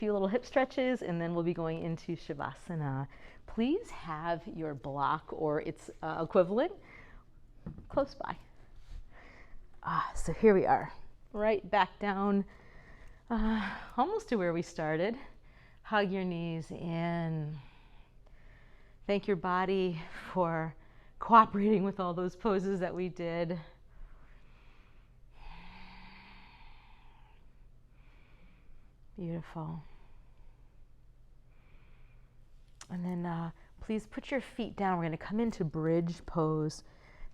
few little hip stretches, and then we'll be going into Shavasana. Please have your block or its equivalent close by. So here we are, right back down, almost to where we started. Hug your knees in. Thank your body for cooperating with all those poses that we did. Beautiful. And then please put your feet down. We're going to come into bridge pose.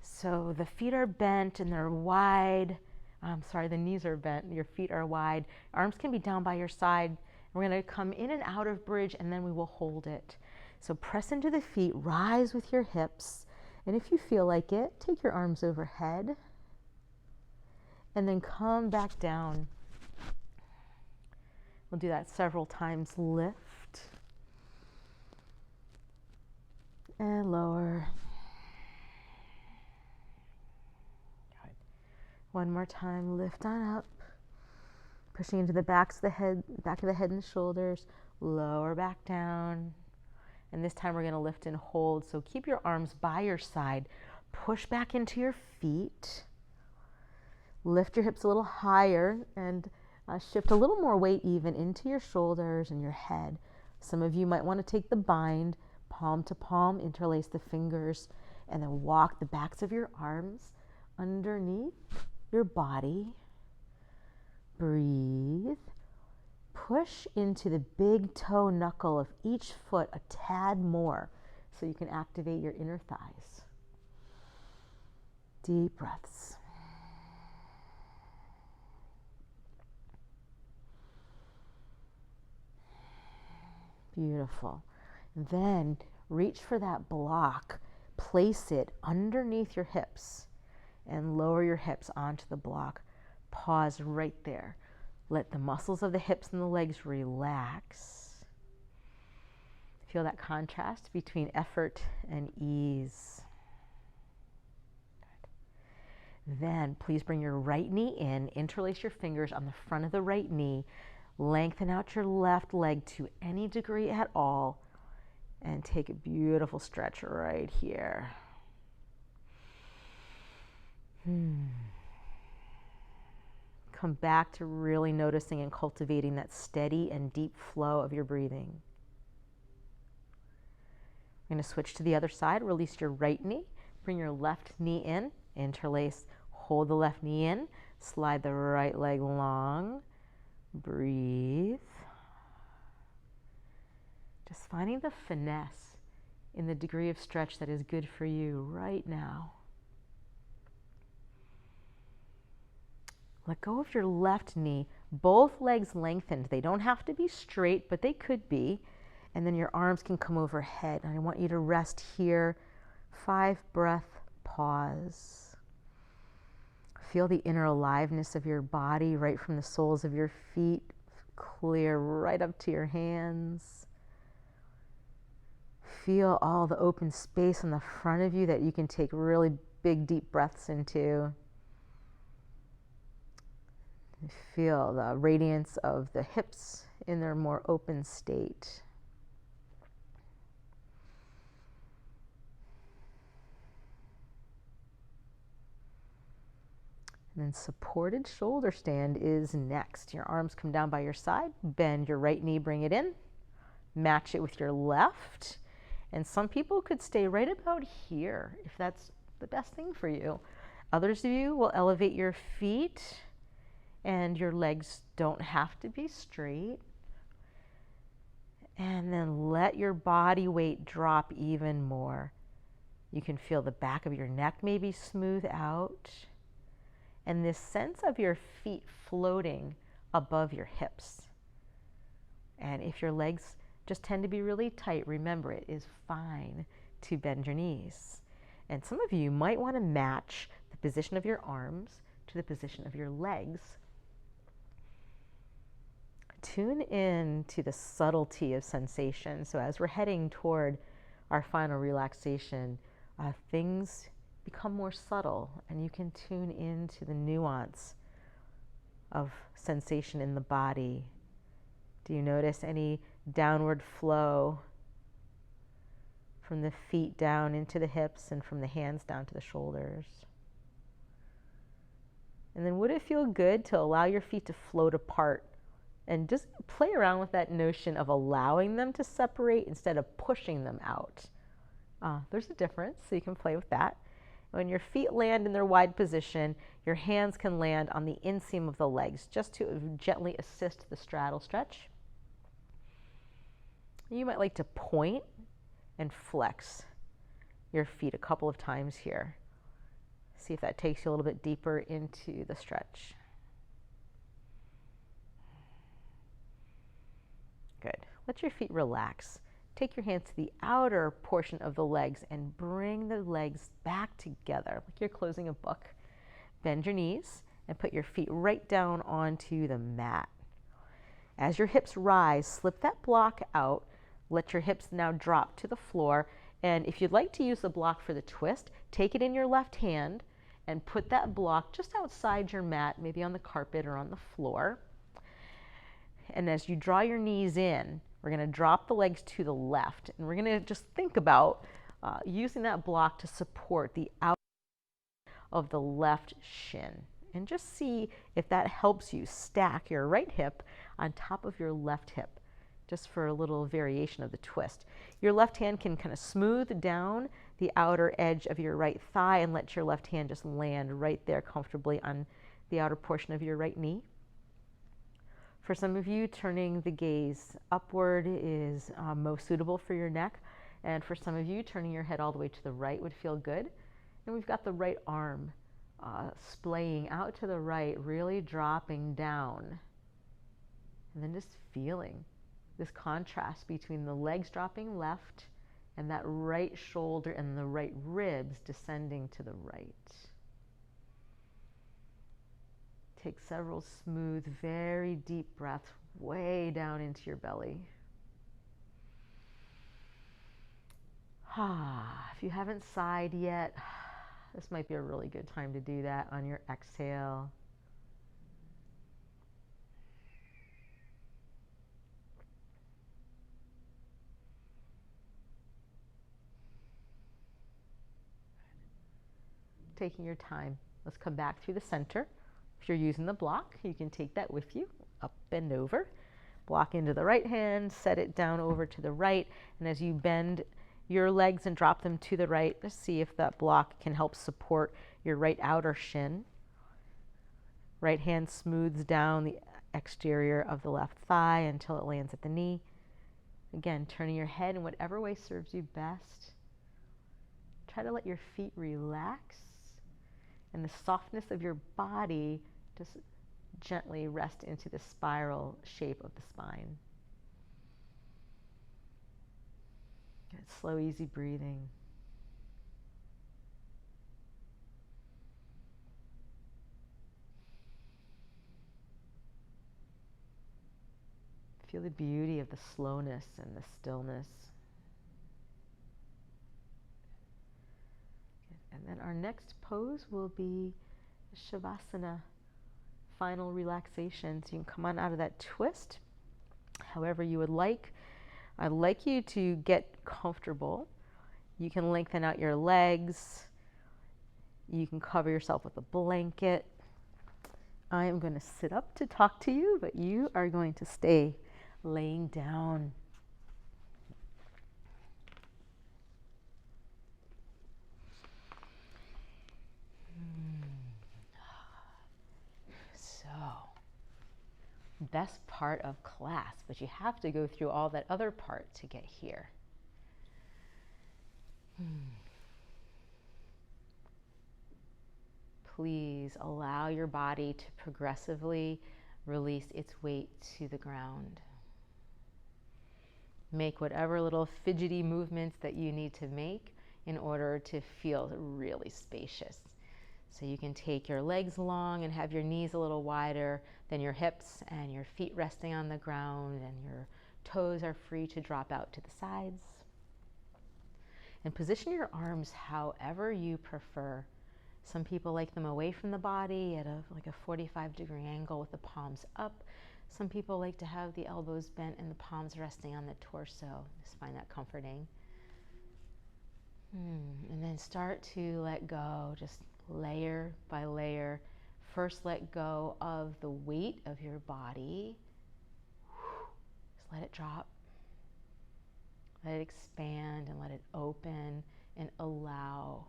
So the feet are bent and they're wide. The knees are bent, your feet are wide. Arms can be down by your side. We're going to come in and out of bridge, and then we will hold it. So press into the feet, rise with your hips, and if you feel like it, take your arms overhead, and then come back down. We'll do that several times. Lift and lower. Good. One more time. Lift on up. Pushing into the back of the head and the shoulders. Lower back down. And this time we're going to lift and hold. So keep your arms by your side. Push back into your feet. Lift your hips a little higher and shift a little more weight even into your shoulders and your head. Some of you might want to take the bind, palm to palm, interlace the fingers, and then walk the backs of your arms underneath your body. Breathe. Push into the big toe knuckle of each foot a tad more so you can activate your inner thighs. Deep breaths. Beautiful. Then reach for that block. Place it underneath your hips and lower your hips onto the block. Pause right there. Let the muscles of the hips and the legs relax. Feel that contrast between effort and ease. Good. Then please bring your right knee in, interlace your fingers on the front of the right knee, lengthen out your left leg to any degree at all, and take a beautiful stretch right here. Come back to really noticing and cultivating that steady and deep flow of your breathing. I'm going to switch to the other side. Release your right knee. Bring your left knee in. Interlace. Hold the left knee in. Slide the right leg long. Breathe. Just finding the finesse in the degree of stretch that is good for you right now. Let go of your left knee, both legs lengthened. They don't have to be straight, but they could be. And then your arms can come overhead. And I want you to rest here. 5-breath pause. Feel the inner aliveness of your body right from the soles of your feet, clear right up to your hands. Feel all the open space on the front of you that you can take really big, deep breaths into. Feel the radiance of the hips in their more open state. And then supported shoulder stand is next. Your arms come down by your side. Bend your right knee, bring it in. Match it with your left. And some people could stay right about here if that's the best thing for you. Others of you will elevate your feet, and your legs don't have to be straight. And then let your body weight drop even more. You can feel the back of your neck maybe smooth out. And this sense of your feet floating above your hips. And if your legs just tend to be really tight, remember it is fine to bend your knees. And some of you might want to match the position of your arms to the position of your legs. Tune in to the subtlety of sensation. So as we're heading toward our final relaxation, things become more subtle, and you can tune into the nuance of sensation in the body. Do you notice any downward flow from the feet down into the hips and from the hands down to the shoulders? And then would it feel good to allow your feet to float apart and just play around with that notion of allowing them to separate instead of pushing them out? There's a difference, so you can play with that. When your feet land in their wide position, your hands can land on the inseam of the legs just to gently assist the straddle stretch. You might like to point and flex your feet a couple of times here. See if that takes you a little bit deeper into the stretch. Good. Let your feet relax. Take your hands to the outer portion of the legs and bring the legs back together like you're closing a book. Bend your knees and put your feet right down onto the mat. As your hips rise, slip that block out. Let your hips now drop to the floor. And if you'd like to use the block for the twist, take it in your left hand and put that block just outside your mat, maybe on the carpet or on the floor. And as you draw your knees in, we're going to drop the legs to the left. And we're going to just think about using that block to support the outer of the left shin. And just see if that helps you stack your right hip on top of your left hip, just for a little variation of the twist. Your left hand can kind of smooth down the outer edge of your right thigh and let your left hand just land right there comfortably on the outer portion of your right knee. For some of you, turning the gaze upward is most suitable for your neck. And for some of you, turning your head all the way to the right would feel good. And we've got the right arm splaying out to the right, really dropping down. And then just feeling this contrast between the legs dropping left and that right shoulder and the right ribs descending to the right. Take several smooth, very deep breaths way down into your belly. If you haven't sighed yet, this might be a really good time to do that on your exhale. Taking your time. Let's come back through the center. If you're using the block, you can take that with you, up and over. Block into the right hand, set it down over to the right, and as you bend your legs and drop them to the right, just see if that block can help support your right outer shin. Right hand smooths down the exterior of the left thigh until it lands at the knee. Again, turning your head in whatever way serves you best. Try to let your feet relax and the softness of your body just gently rest into the spiral shape of the spine. Good, slow, easy breathing. Feel the beauty of the slowness and the stillness. And then our next pose will be Shavasana, final relaxation. So you can come on out of that twist however you would like. I'd like you to get comfortable. You can lengthen out your legs. You can cover yourself with a blanket. I am going to sit up to talk to you, but you are going to stay laying down. Best part of class, but you have to go through all that other part to get here. Please allow your body to progressively release its weight to the ground. Make whatever little fidgety movements that you need to make in order to feel really spacious. So you can take your legs long and have your knees a little wider than your hips and your feet resting on the ground and your toes are free to drop out to the sides. And position your arms however you prefer. Some people like them away from the body at like a 45-degree angle with the palms up. Some people like to have the elbows bent and the palms resting on the torso. Just find that comforting. And then start to let go, just layer by layer. First, let go of the weight of your body. Just let it drop. Let it expand and let it open and allow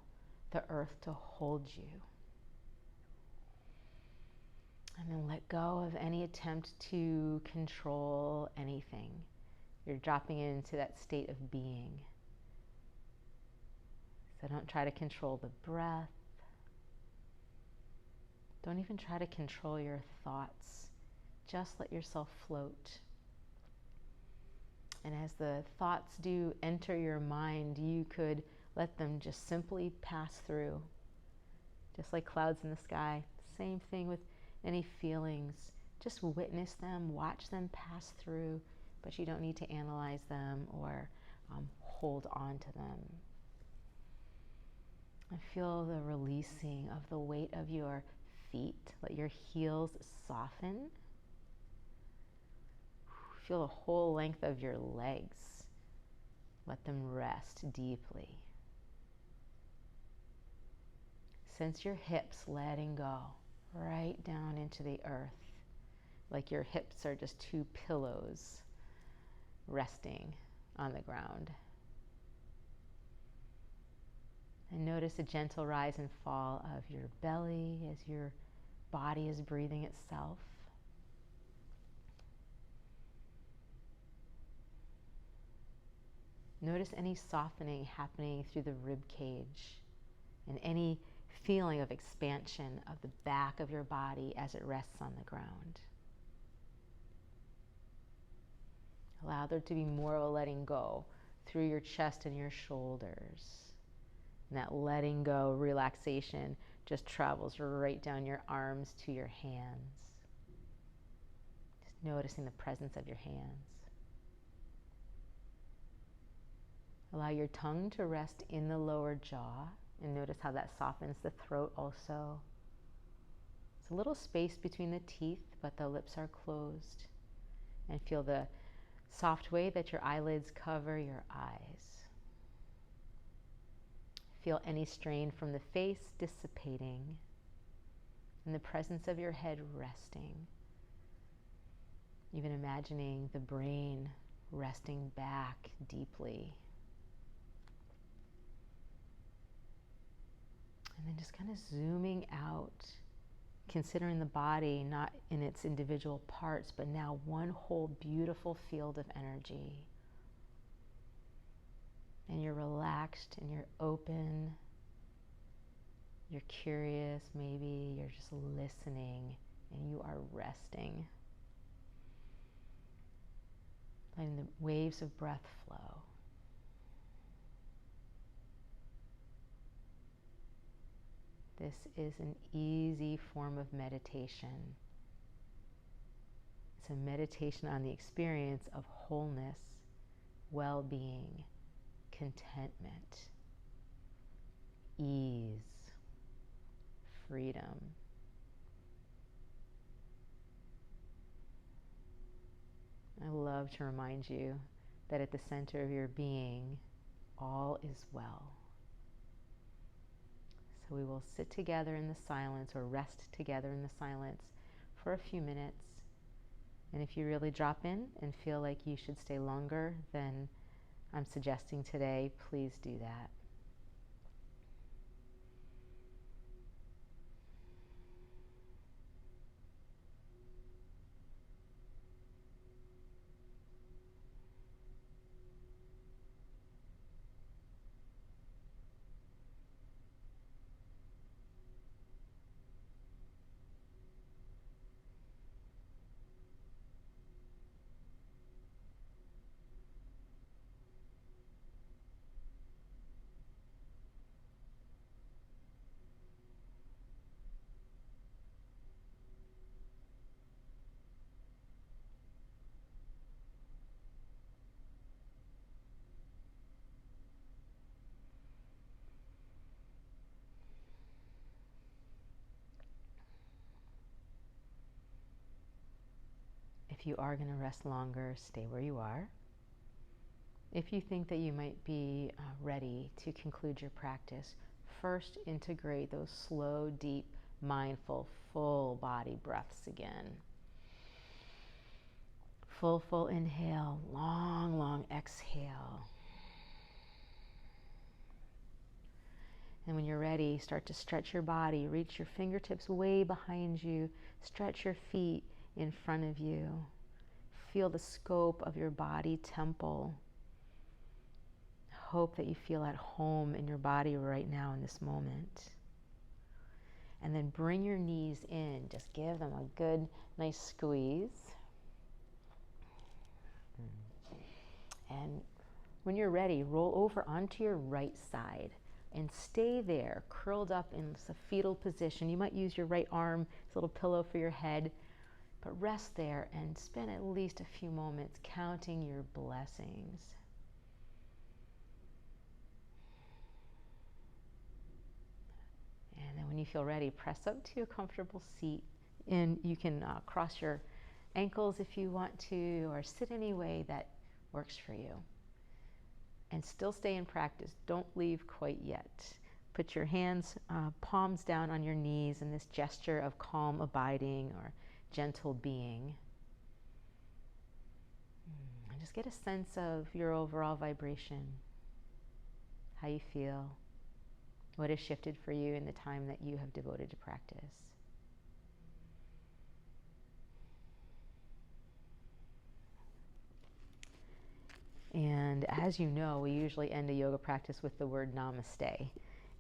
the earth to hold you. And then let go of any attempt to control anything. You're dropping into that state of being. So don't try to control the breath. Don't even try to control your thoughts. Just let yourself float. And as the thoughts do enter your mind, you could let them just simply pass through. Just like clouds in the sky. Same thing with any feelings. Just witness them, watch them pass through, but you don't need to analyze them or hold on to them. And feel the releasing of the weight of your feet. Let your heels soften. Feel the whole length of your legs. Let them rest deeply. Sense your hips letting go right down into the earth, like your hips are just two pillows resting on the ground. And notice a gentle rise and fall of your belly as your body is breathing itself. Notice any softening happening through the rib cage and any feeling of expansion of the back of your body as it rests on the ground. Allow there to be more of a letting go through your chest and your shoulders. And that letting go, relaxation, just travels right down your arms to your hands. Just noticing the presence of your hands. Allow your tongue to rest in the lower jaw, and notice how that softens the throat also. It's a little space between the teeth, but the lips are closed. And feel the soft way that your eyelids cover your eyes. Feel any strain from the face dissipating, and the presence of your head resting. Even imagining the brain resting back deeply. And then just kind of zooming out, considering the body not in its individual parts, but now one whole beautiful field of energy. And you're relaxed and you're open, you're curious, maybe you're just listening, and you are resting. Letting the waves of breath flow. This is an easy form of meditation. It's a meditation on the experience of wholeness, well-being, contentment, ease, freedom. I love to remind you that at the center of your being, all is well. So we will sit together in the silence, or rest together in the silence for a few minutes. And if you really drop in and feel like you should stay longer than I'm suggesting today, please do that. you are going to rest longer, stay where you are. If you think that you might be ready to conclude your practice, first integrate those slow, deep, mindful, full body breaths again. Full inhale, long exhale. And when you're ready, start to stretch your body. Reach your fingertips way behind you. Stretch your feet in front of you. Feel the scope of your body temple. Hope that you feel at home in your body right now in this moment. And then bring your knees in. Just give them a good, nice squeeze. And when you're ready, roll over onto your right side and stay there, curled up in a fetal position. You might use your right arm as a little pillow for your head, but rest there and spend at least a few moments counting your blessings. And then when you feel ready, press up to a comfortable seat, and you can cross your ankles if you want to, or sit any way that works for you. And still stay in practice. Don't leave quite yet. Put your hands, palms down on your knees in this gesture of calm abiding or gentle being. And just get a sense of your overall vibration, how you feel, what has shifted for you in the time that you have devoted to practice. And as you know, we usually end a yoga practice with the word Namaste.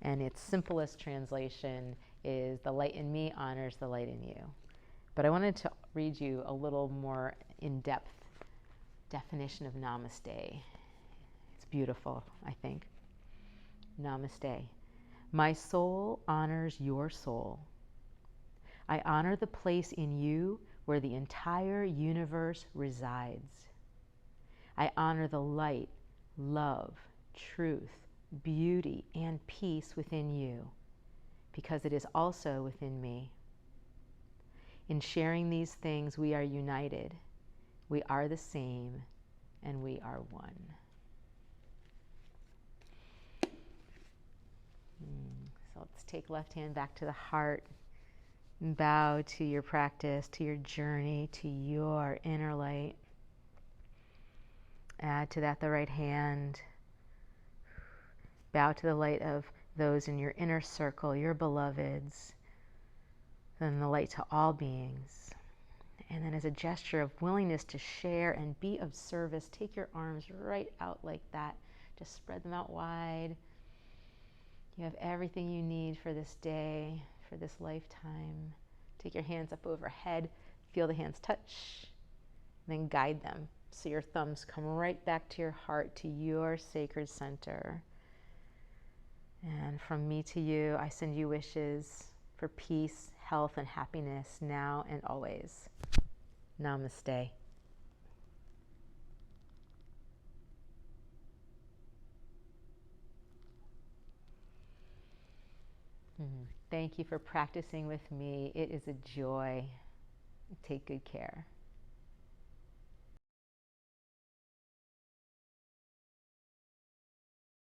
And its simplest translation is the light in me honors the light in you. But I wanted to read you a little more in-depth definition of Namaste. It's beautiful, I think. Namaste. My soul honors your soul. I honor the place in you where the entire universe resides. I honor the light, love, truth, beauty, and peace within you, because it is also within me. In sharing these things, we are united, we are the same, and we are one. So let's take left hand back to the heart and bow to your practice, to your journey, to your inner light. Add to that the right hand. Bow to the light of those in your inner circle, your beloveds. Then the light to all beings. And then as a gesture of willingness to share and be of service, take your arms right out like that. Just spread them out wide. You have everything you need for this day, for this lifetime. Take your hands up overhead. Feel the hands touch. Then guide them. So your thumbs come right back to your heart, to your sacred center. And from me to you, I send you wishes for peace, health, and happiness now and always. Namaste. Thank you for practicing with me. It is a joy. Take good care.